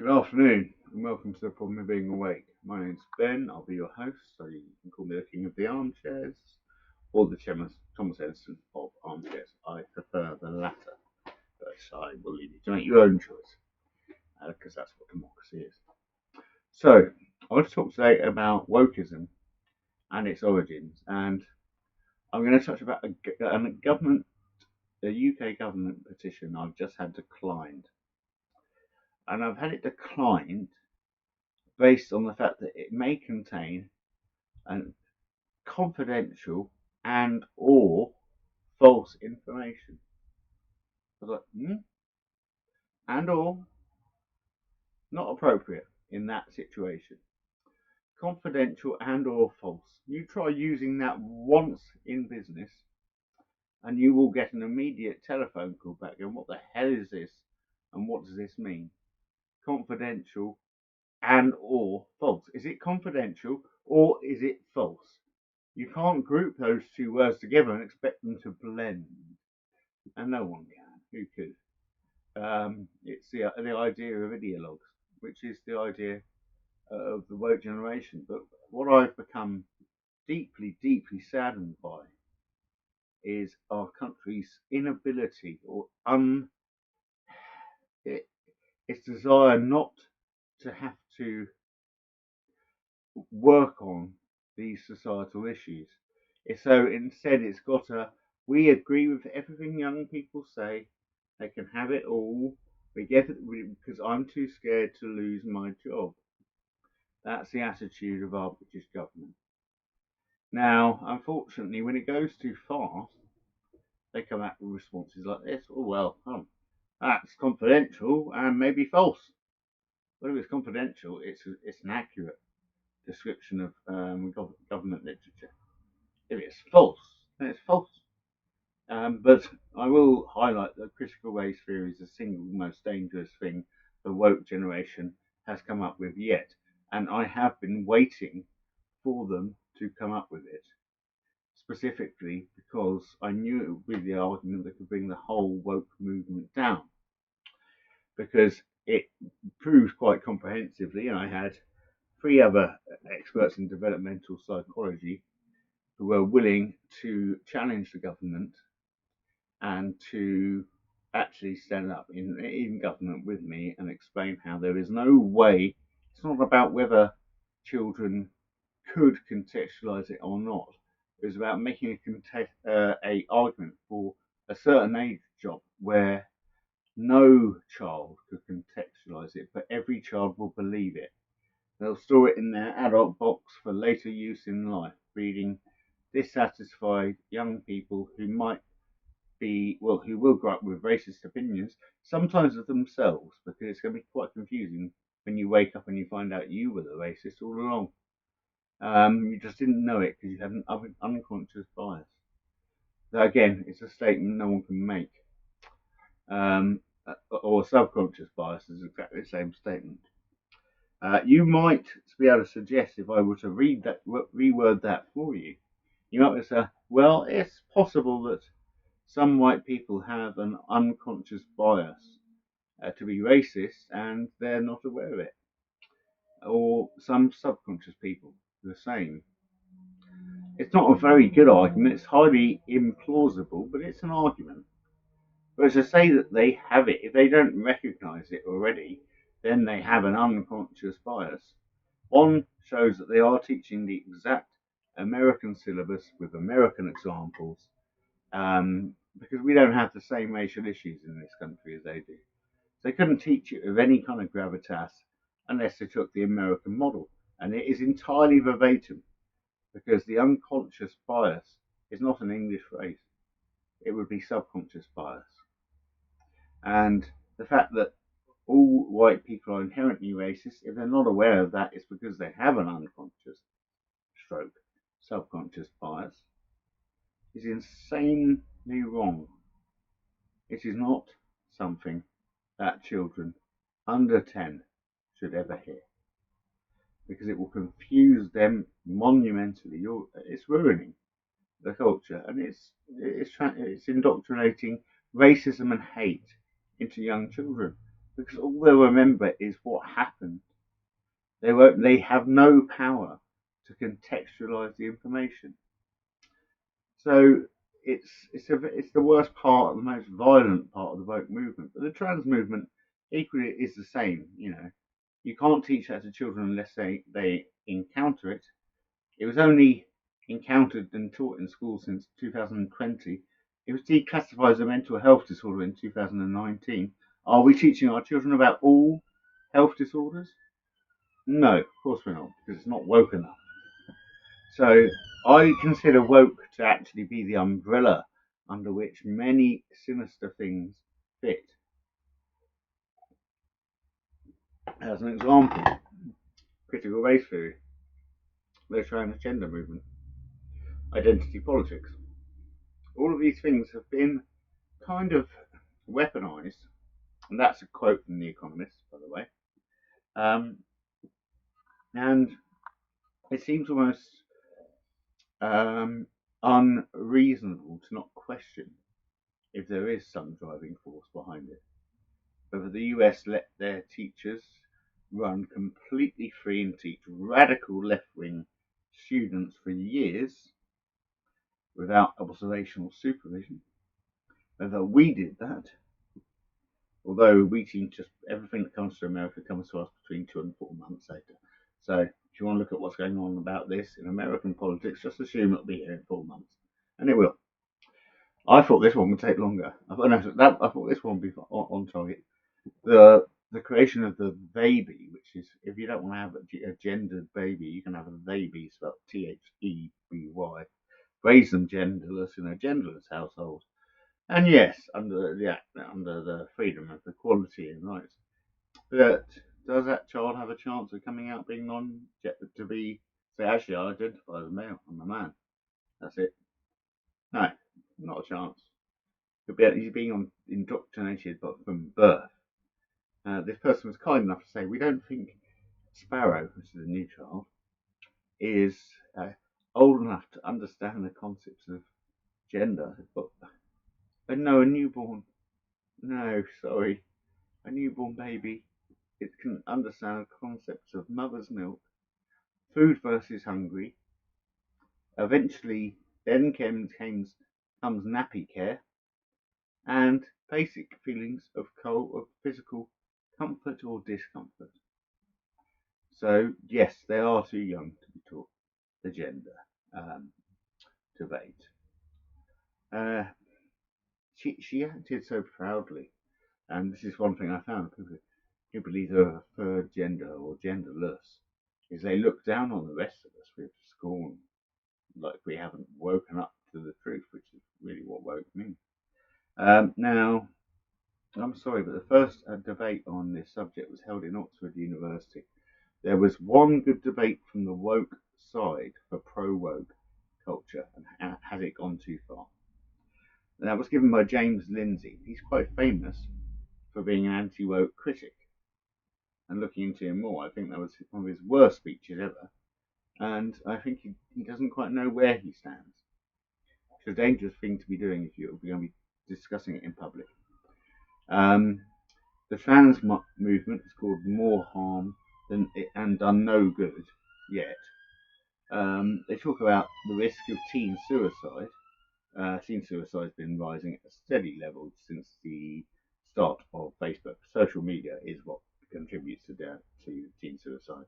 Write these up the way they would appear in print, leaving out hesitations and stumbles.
Good afternoon and welcome to the Problem of Being Awake. My name's Ben, I'll be your host, so you can call me the King of the Armchairs or the Thomas Edison of Armchairs. I prefer the latter, but I will leave you to make your own choice, because that's what democracy is. So, I want to talk today about wokeism and its origins, and I'm going to touch about a UK government petition I've just had declined. And I've had it declined based on the fact that it may contain an confidential and or false information. I was like, and or not appropriate in that situation. Confidential and or false. You try using that once in business and you will get an immediate telephone call back going, what the hell is this? And what does this mean? Confidential and or false. Is it confidential or is it false? You can't group those two words together and expect them to blend. And no one can. Who could? It's the idea of ideologues, which is the idea of the woke generation. But what I've become deeply, deeply saddened by is our country's inability or its desire not to have to work on these societal issues. So instead, it's got we agree with everything young people say. They can have it all. We get it because I'm too scared to lose my job. That's the attitude of our British government. Now, unfortunately, when it goes too far, they come out with responses like this. Oh, well, that's confidential and maybe false. But if it's confidential, it's an accurate description of government literature. If it's false, then it's false. But I will highlight that critical race theory is the single most dangerous thing the woke generation has come up with yet. And I have been waiting for them to come up with it, specifically because I knew it would be the argument that could bring the whole woke movement down. Because it proves quite comprehensively, and I had 3 other experts in developmental psychology who were willing to challenge the government and to actually stand up in government with me and explain how there is no way. It's not about whether children could contextualize it or not. It was about making a argument for a certain age job where no child could contextualize it, but every child will believe it. They'll store it in their adult box for later use in life, breeding dissatisfied young people who might who will grow up with racist opinions, sometimes of themselves, because it's going to be quite confusing when you wake up and you find out you were the racist all along. You just didn't know it because you had an unconscious bias. That again, it's a statement no one can make. Or subconscious bias is exactly the same statement. You might be able to suggest, if I were to reword that for you, you might say, well, it's possible that some white people have an unconscious bias to be racist and they're not aware of it. Or some subconscious people, the same. It's not a very good argument, it's highly implausible, but it's an argument. Whereas to say that they have it, if they don't recognize it already, then they have an unconscious bias. One shows that they are teaching the exact American syllabus with American examples, because we don't have the same racial issues in this country as they do. They couldn't teach it with any kind of gravitas unless they took the American model. And it is entirely verbatim, because the unconscious bias is not an English phrase. It would be subconscious bias. And the fact that all white people are inherently racist, if they're not aware of that, it's because they have an unconscious stroke subconscious bias, is insanely wrong. It is not something that children under 10 should ever hear, because it will confuse them monumentally. It's ruining the culture, and it's indoctrinating racism and hate into young children. because all they'll remember is what happened. They have no power to contextualize the information. So it's the worst part, the most violent part of the woke movement. But the trans movement equally is the same. You can't teach that to children unless they encounter it. It was only encountered and taught in schools since 2020. It was declassified as a mental health disorder in 2019. Are we teaching our children about all health disorders? No, of course we're not, because it's not woke enough. So I consider woke to actually be the umbrella under which many sinister things fit. As an example, critical race theory, the transgender movement, identity politics. All of these things have been kind of weaponized, and that's a quote from The Economist, by the way. And it seems almost unreasonable to not question if there is some driving force behind it. Whether the US let their teachers run completely free and teach radical left-wing students for years without observational supervision. Whether we did that, although we teach just everything that comes to America comes to us between 2 and 4 months later. So if you want to look at what's going on about this in American politics, just assume it'll be here in 4 months. And it will. I thought this one would take longer. I thought this one would be on target. The creation of the baby, which is, if you don't want to have a gendered baby, you can have a baby, spelled Theby, raise them genderless in a genderless household. And yes, under the freedom of equality and rights. But does that child have a chance of coming out being say, actually, I identify as a male, I'm a man. That's it. No, not a chance. He's being indoctrinated from birth. This person was kind enough to say, we don't think Sparrow, which is a new child, is old enough to understand the concepts of gender. But no, a newborn, no, sorry, a newborn baby, it can understand the concepts of mother's milk, food versus hungry. Eventually, then comes nappy care, and basic feelings of physical comfort or discomfort. So yes, they are too young to be taught the gender debate. She acted so proudly, and this is one thing I found: people who believe they're a third gender or genderless, is they look down on the rest of us with scorn, like we haven't woken up to the truth, which is really what woke means. Now, I'm sorry, but the first debate on this subject was held in Oxford University. There was one good debate from the woke side for pro-woke culture, and has it gone too far? And that was given by James Lindsay. He's quite famous for being an anti-woke critic. And looking into him more, I think that was one of his worst speeches ever. And I think he doesn't quite know where he stands. It's a dangerous thing to be doing if you're going to be discussing it in public. The trans movement is called More Harm and Done No Good Yet. They talk about the risk of teen suicide. Teen suicide has been rising at a steady level since the start of Facebook. Social media is what contributes to teen suicide.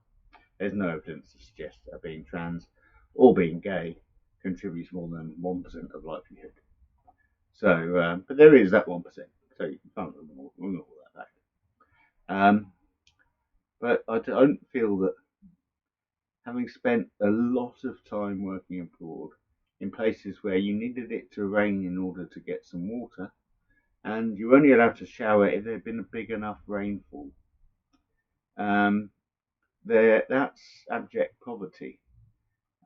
There's no evidence to suggest that being trans or being gay contributes more than 1% of likelihood. So, but there is that 1%. So you can't ignore that fact. But I don't feel that, having spent a lot of time working abroad in places where you needed it to rain in order to get some water, and you're only allowed to shower if there had been a big enough rainfall, that's abject poverty.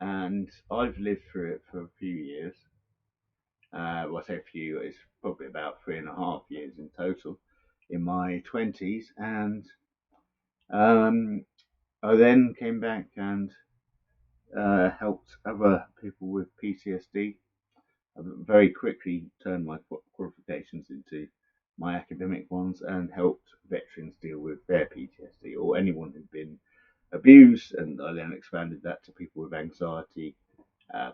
And I've lived through it for a few years. Well, I say a few, it's probably about 3.5 years in total in my 20s. And I then came back and helped other people with PTSD. I very quickly turned my qualifications into my academic ones, and helped veterans deal with their PTSD, or anyone who'd been abused, and I then expanded that to people with anxiety,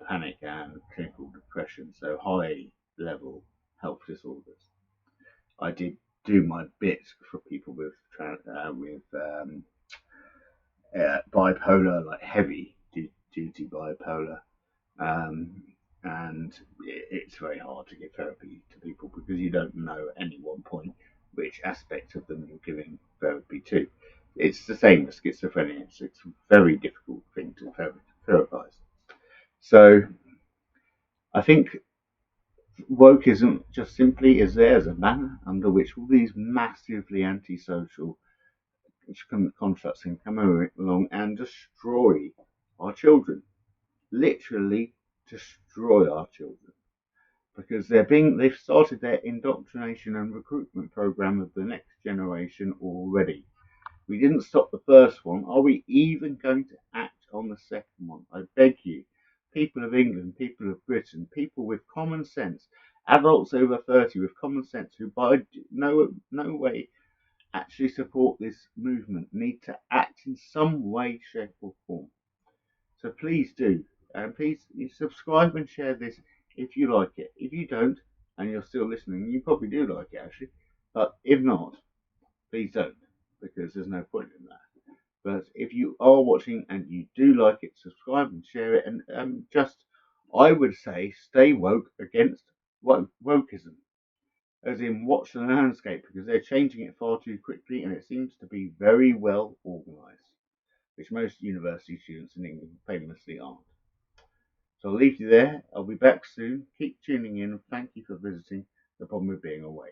panic, and clinical depression, so high level health disorders. I did do my bit for people with bipolar, like heavy duty bipolar, um, and it's very hard to give therapy to people because you don't know at any one point which aspect of them you're giving therapy to. It's the same as schizophrenia. It's a very difficult thing to therapize. So I think wokeism just simply is there as a banner under which all these massively antisocial constructs can come along and destroy our children. Literally destroy our children. Because they've started their indoctrination and recruitment program of the next generation already. We didn't stop the first one. Are we even going to act on the second one? I beg you, people of England, people of Britain, people with common sense, adults over 30 with common sense who by no way actually support this movement need to act in some way, shape, or form. So please do, and please subscribe and share this if you like it. If you don't, and you're still listening, you probably do like it actually. But if not, please don't, because there's no point in that. But if you are watching and you do like it, subscribe and share it, and I would say, stay woke against wokeism, as in watch the landscape, because they're changing it far too quickly, and it seems to be very well organised, which most university students in England famously aren't. So I'll leave you there. I'll be back soon. Keep tuning in, and thank you for visiting The Problem with Being Away.